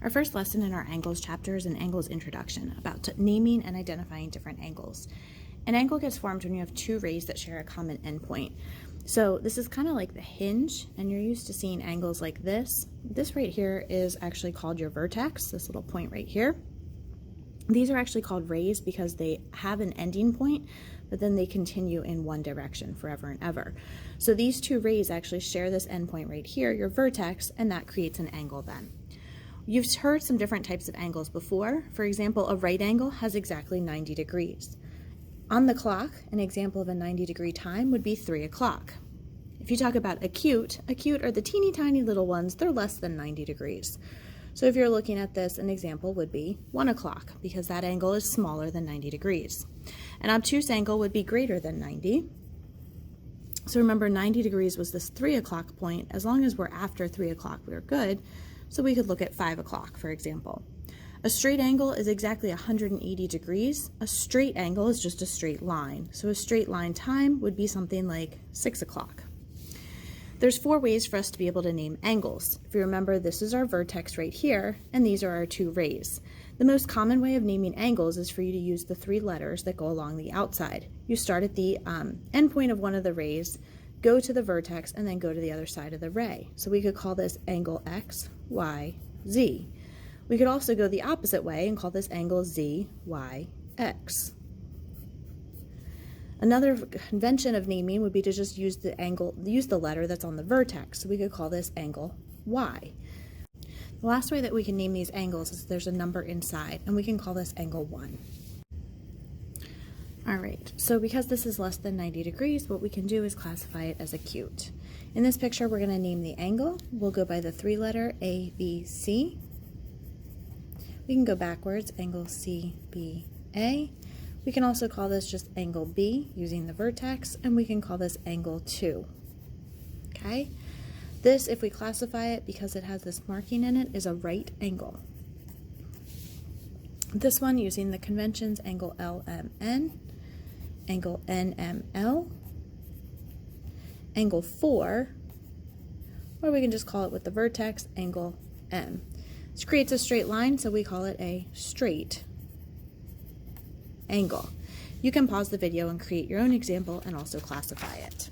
Our first lesson in our angles chapter is an angles introduction, about naming and identifying different angles. An angle gets formed when you have two rays that share a common endpoint. So this is kind of like the hinge, and you're used to seeing angles like this. This right here is actually called your vertex, this little point right here. These are actually called rays because they have an ending point, but then they continue in one direction forever and ever. So these two rays actually share this endpoint right here, your vertex, and that creates an angle then. You've heard some different types of angles before. For example, a right angle has exactly 90 degrees. On the clock, an example of a 90-degree time would be 3 o'clock. If you talk about acute are the teeny tiny little ones, they're less than 90 degrees. So if you're looking at this, an example would be 1 o'clock, because that angle is smaller than 90 degrees. An obtuse angle would be greater than 90. So remember, 90 degrees was this 3 o'clock point. As long as we're after 3 o'clock, we're good. So we could look at 5 o'clock, for example. A straight angle is exactly 180 degrees. A straight angle is just a straight line. So a straight line time would be something like 6 o'clock. There's 4 ways for us to be able to name angles. If you remember, this is our vertex right here, and these are our 2 rays. The most common way of naming angles is for you to use the 3 letters that go along the outside. You start at the endpoint of one of the rays, go to the vertex, and then go to the other side of the ray. So we could call this angle X, Y, Z. We could also go the opposite way and call this angle Z, Y, X. Another convention of naming would be to just use the letter that's on the vertex. So we could call this angle Y. The last way that we can name these angles is there's a number inside, and we can call this angle 1. All right, so because this is less than 90 degrees, what we can do is classify it as acute. In this picture, we're going to name the angle. We'll go by the 3-letter A, B, C. We can go backwards, angle C, B, A. We can also call this just angle B using the vertex, and we can call this angle 2. Okay? This, if we classify it because it has this marking in it, is a right angle. This one, using the conventions, angle LMN, angle NML, angle 4, or we can just call it with the vertex, angle M. This creates a straight line, so we call it a straight angle. You can pause the video and create your own example and also classify it.